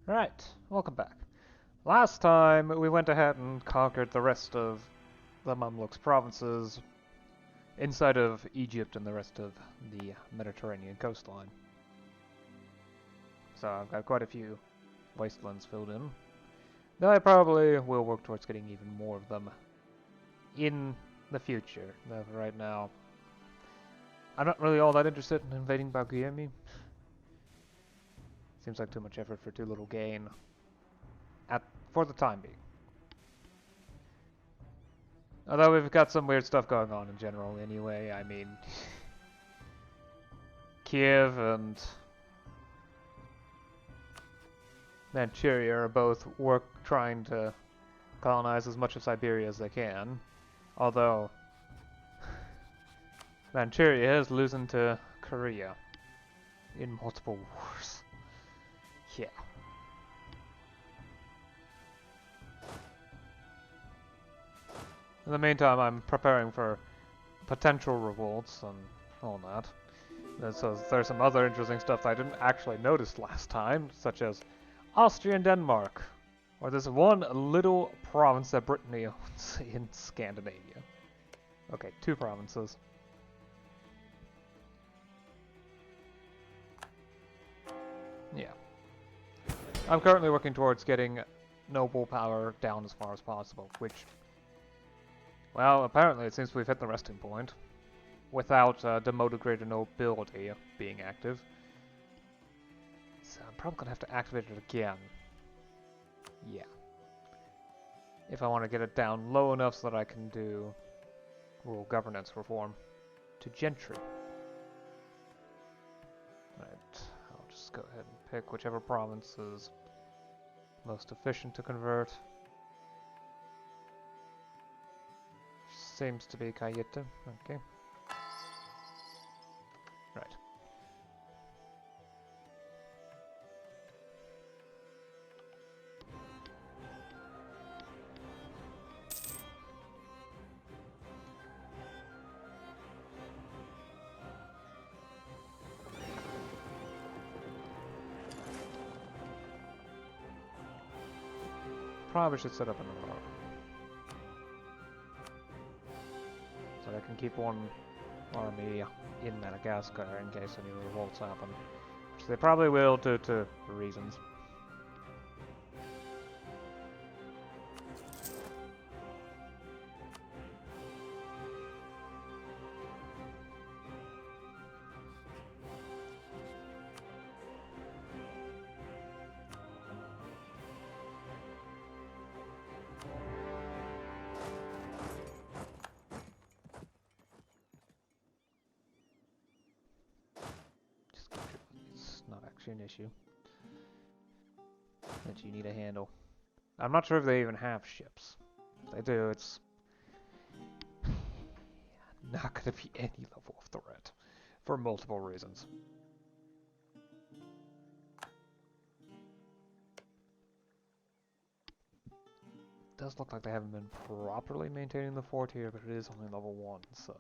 Right, welcome back. Last time we went ahead and conquered the rest of the Mamluks provinces inside of Egypt and the rest of the Mediterranean coastline. So I've got quite a few wastelands filled in. Though I probably will work towards getting even more of them in the future. Though right now, I'm not really all that interested in invading Byzantium. Seems like too much effort for too little gain. For the time being. Although we've got some weird stuff going on in general anyway, I mean... Kiev and... Manchuria are both trying to colonize as much of Siberia as they can. Although... Manchuria is losing to Korea in multiple wars. Yeah. In the meantime, I'm preparing for potential revolts and all that. And so there's some other interesting stuff that I didn't actually notice last time, such as Austria and Denmark, or this one little province that Brittany owns in Scandinavia. Okay, 2 provinces. Yeah. I'm currently working towards getting noble power down as far as possible, which... Well, apparently it seems we've hit the resting point, without demoted greater nobility being active. So I'm probably going to have to activate it again. Yeah. If I want to get it down low enough so that I can do rural governance reform to gentry. Right, I'll just go ahead and pick whichever province is most efficient to convert. Seems to be Cayeta. Okay. Right. Probably should set up another army. So I can keep one army in Madagascar in case any revolts happen. Which they probably will due to reasons. An issue that you need to handle. I'm not sure if they even have ships. If they do, it's not going to be any level of threat for multiple reasons. It does look like they haven't been properly maintaining the fort here, but it is only level 1, so...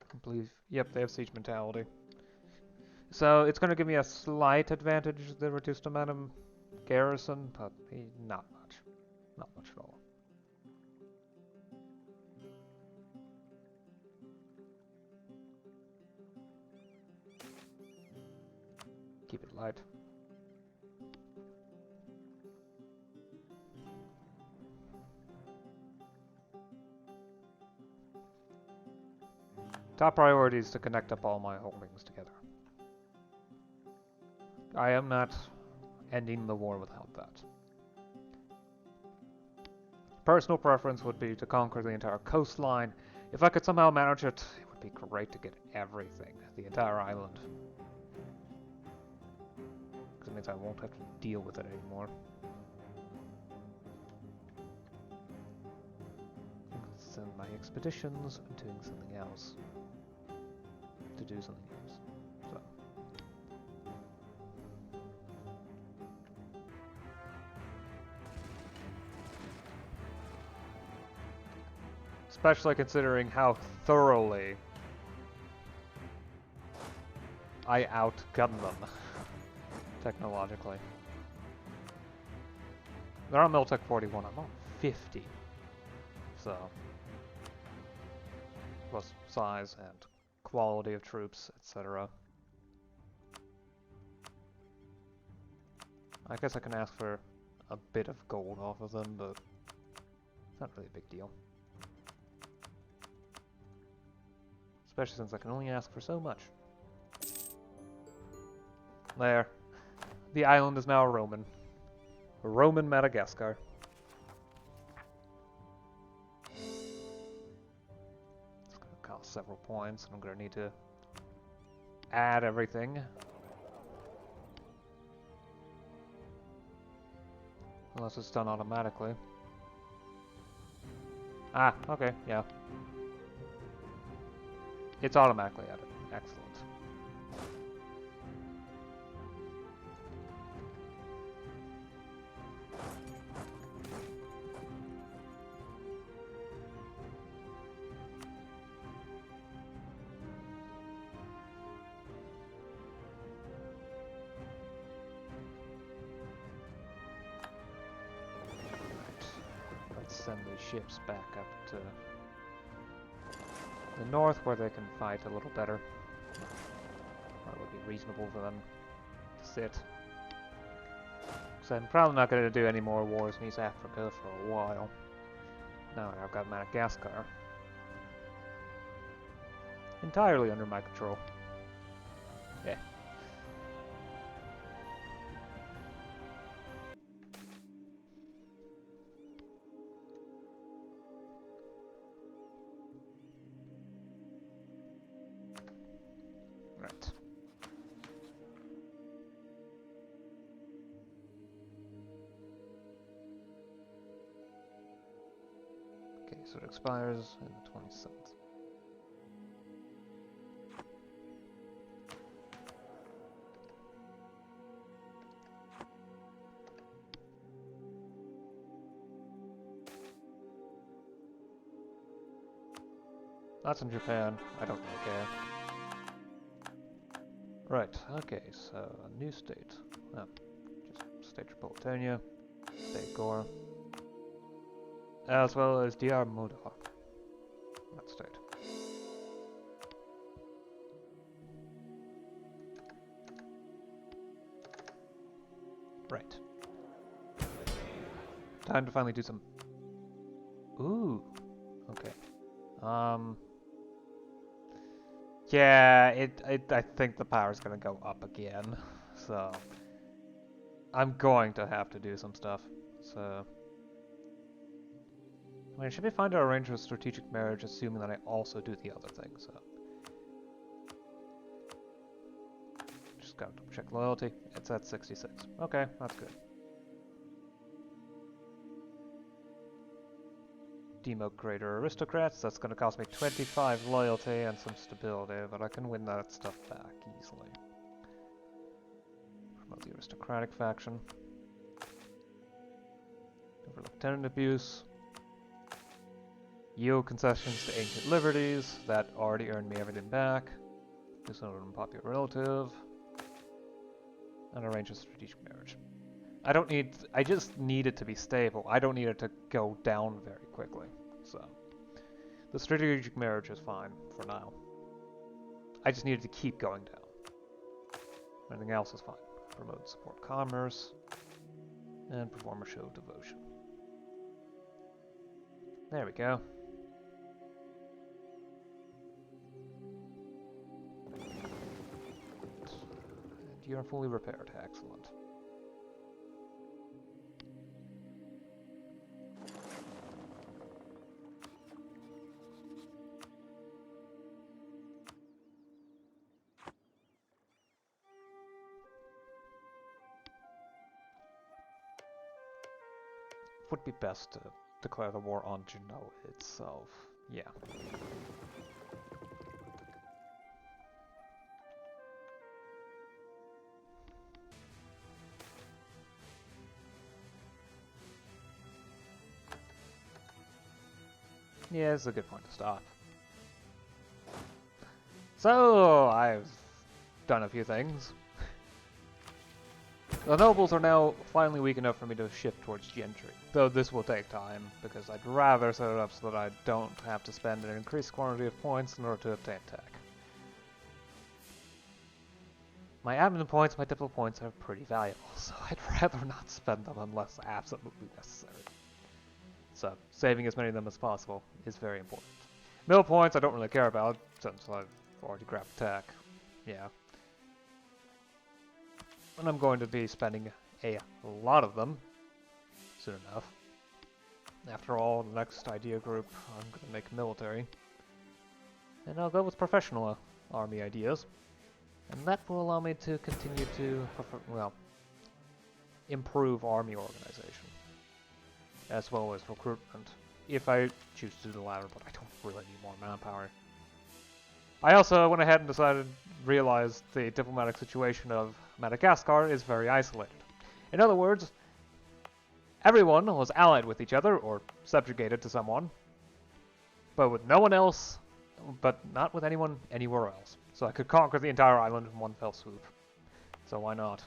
I believe, yep, they have siege mentality. So it's going to give me a slight advantage, the reduced amount of garrison, but not much. Not much at all. Keep it light. Top priority is to connect up all my holdings together. I am not ending the war without that. Personal preference would be to conquer the entire coastline. If I could somehow manage it, it would be great to get everything, the entire island. Because it means I won't have to deal with it anymore. Send my expeditions doing something else. To do something else. So. Especially considering how thoroughly I outgun them. technologically. They're on Miltech 41, I'm on 50. So, plus size and quality of troops, etc. I guess I can ask for a bit of gold off of them, but it's not really a big deal. Especially since I can only ask for so much. There. The island is now Roman. Roman Madagascar. It's going to cost several points, and I'm going to need to add everything. Unless it's done automatically. Ah, okay, yeah. It's automatically added. Excellent. Send these ships back up to the north where they can fight a little better. Or it would be reasonable for them to sit. So I'm probably not going to do any more wars in East Africa for a while. Now I've got Madagascar. Entirely under my control. Yeah. Right. Okay, so it expires on the 27th. That's in Japan. I don't really care. Right, okay, so a new state. Oh, just State Tripolitania, State Gore, as well as DR Moda. That state. Right. Time to finally do some... Ooh, okay. Yeah, I think the power's gonna go up again, so I'm going to have to do some stuff. So, I mean, it should be fine to arrange a strategic marriage, assuming that I also do the other thing. So, just gotta check loyalty. It's at 66. Okay, that's good. Demote greater aristocrats. That's gonna cost me 25 loyalty and some stability, but I can win that stuff back easily. Promote the aristocratic faction. Overlook tenant abuse. Yield concessions to ancient liberties. That already earned me everything back. Do some unpopular relative. And arrange a strategic marriage. I just need it to be stable. I don't need it to go down very quickly. So, the strategic marriage is fine for now. I just need it to keep going down. Everything else is fine. Promote and support commerce. And perform a show of devotion. There we go. And you're fully repaired. Excellent. Would be best to declare the war on Genoa itself. Yeah. Yeah, it's a good point to stop. So, I've done a few things. The nobles are now finally weak enough for me to shift towards gentry, though this will take time, because I'd rather set it up so that I don't have to spend an increased quantity of points in order to obtain tech. My admin points, my diplo points are pretty valuable, so I'd rather not spend them unless absolutely necessary. So, saving as many of them as possible is very important. Mill points I don't really care about, since I've already grabbed tech. Yeah. And I'm going to be spending a lot of them soon enough. After all, the next idea group I'm going to make military. And I'll go with professional army ideas. And that will allow me to continue to, improve army organization. As well as recruitment. If I choose to do the latter, but I don't really need more manpower. I also went ahead and realized the diplomatic situation of Madagascar is very isolated. In other words, everyone was allied with each other, or subjugated to someone, but with no one else, but not with anyone anywhere else. So I could conquer the entire island in one fell swoop. So why not?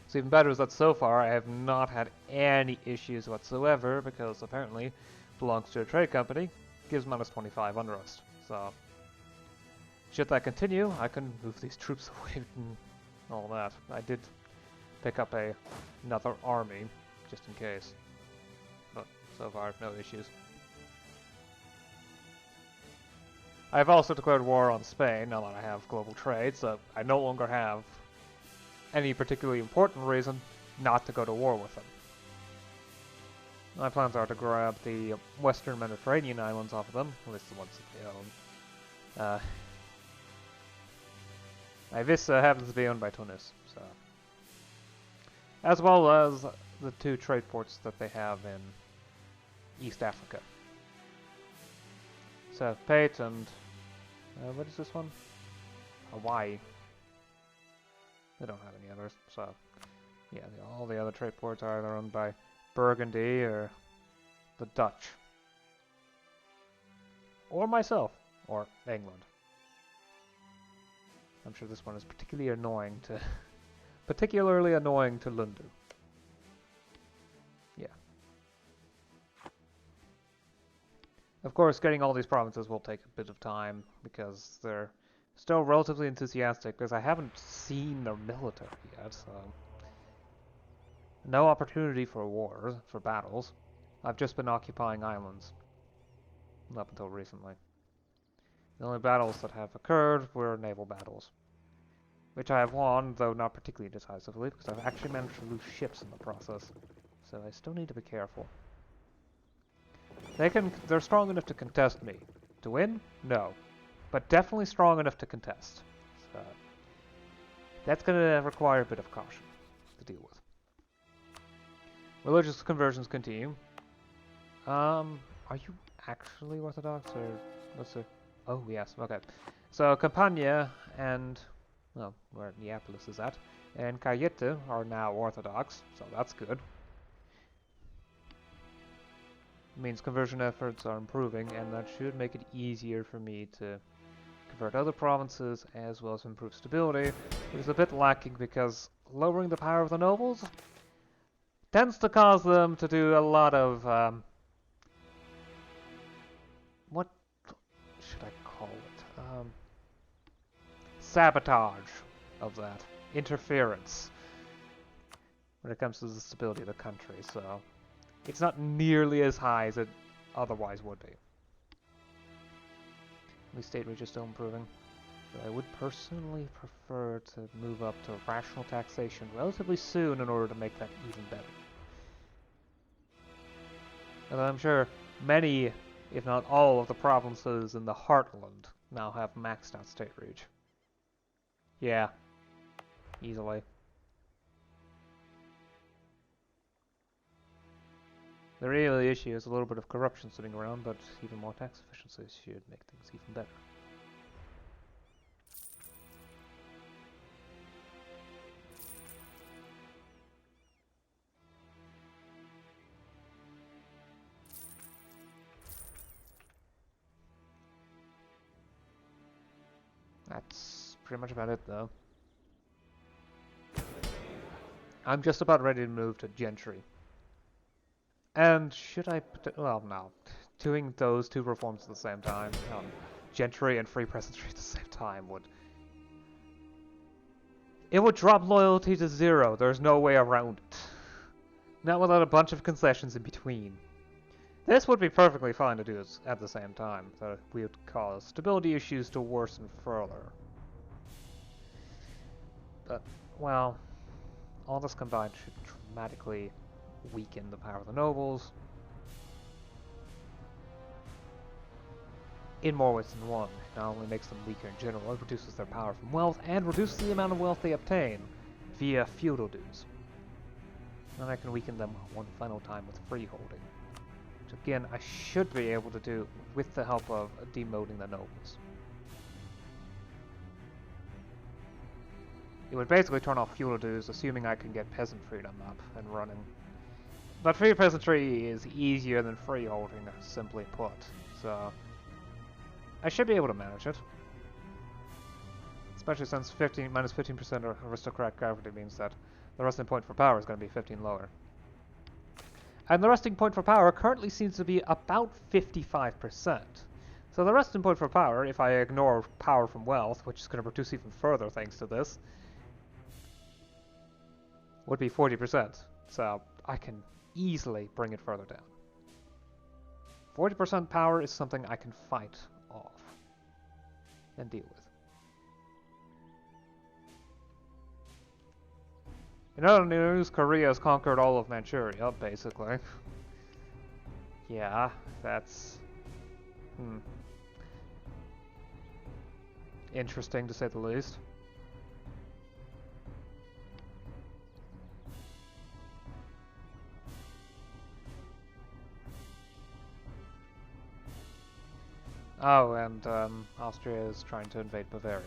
What's even better is that so far I have not had any issues whatsoever, because apparently it belongs to a trade company, gives minus 25 unrest. So should that continue, I can move these troops away and all that. I did pick up another army, just in case. But so far, no issues. I've also declared war on Spain, now that I have global trade, so I no longer have any particularly important reason not to go to war with them. My plans are to grab the Western Mediterranean islands off of them, at least the ones that they own. Ibiza happens to be owned by Tunis, so. As well as the two trade ports that they have in East Africa. So, Pate and... what is this one? Hawaii. They don't have any others, so... Yeah, all the other trade ports are either owned by Burgundy or the Dutch. Or myself. Or England. I'm sure this one is particularly annoying to Lundu. Yeah. Of course, getting all these provinces will take a bit of time because they're still relatively enthusiastic because I haven't seen their military yet, so no opportunity for wars, for battles. I've just been occupying islands up until recently. The only battles that have occurred were naval battles, which I have won, though not particularly decisively, because I've actually managed to lose ships in the process. So I still need to be careful. They're strong enough to contest me. To win? No. But definitely strong enough to contest. So that's going to require a bit of caution to deal with. Religious conversions continue. Are you actually Orthodox, or what's the... Oh, yes, okay. So, Campania and, well, where Neapolis is at, and Cayete are now Orthodox, so that's good. It means conversion efforts are improving, and that should make it easier for me to convert other provinces, as well as improve stability, which is a bit lacking because lowering the power of the nobles tends to cause them to do a lot of, what should I call it? Sabotage of that. Interference. When it comes to the stability of the country, so it's not nearly as high as it otherwise would be. The state reach is still improving. But I would personally prefer to move up to rational taxation relatively soon in order to make that even better. And I'm sure many, if not all, of the provinces in the Heartland now have maxed out state reach. Yeah. Easily. The real issue is a little bit of corruption sitting around, but even more tax efficiency should make things even better. That's pretty much about it, though. I'm just about ready to move to gentry. And should I... Well, no. Doing those two reforms at the same time, gentry and free peasantry at the same time would... It would drop loyalty to 0. There's no way around it. Not without a bunch of concessions in between. This would be perfectly fine to do at the same time, but we would cause stability issues to worsen further. But, well, all this combined should dramatically weaken the power of the nobles in more ways than one. It not only makes them weaker in general, it reduces their power from wealth and reduces the amount of wealth they obtain via feudal dues. Then I can weaken them one final time with freeholding, which again I should be able to do with the help of demoting the nobles. It would basically turn off feudal dues, assuming I can get peasant freedom up and running. But free peasantry is easier than freeholding, simply put, so I should be able to manage it. Especially since minus 15% aristocratic gravity means that the resting point for power is going to be 15 lower. And the resting point for power currently seems to be about 55%. So the resting point for power, if I ignore power from wealth, which is going to reduce even further thanks to this, would be 40%. So I can easily bring it further down. 40% power is something I can fight off and deal with. In other news, Korea has conquered all of Manchuria, basically. Yeah, that's... interesting, to say the least. Oh, and Austria is trying to invade Bavaria.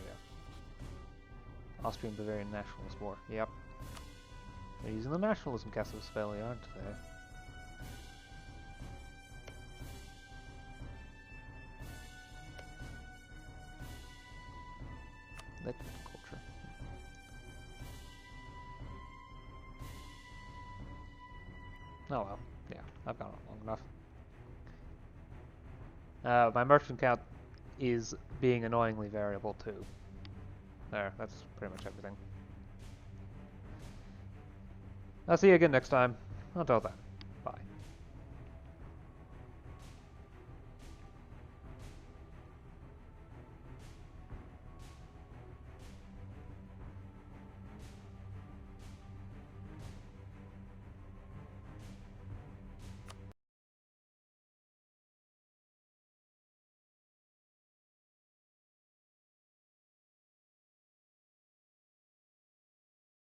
Austrian-Bavarian Nationalist War, yep. They're using the nationalism casus belli, aren't they? Liquid culture. Oh well, yeah, I've gone on long enough. My merchant count is being annoyingly variable too. There, that's pretty much everything. I'll see you again next time. Until then.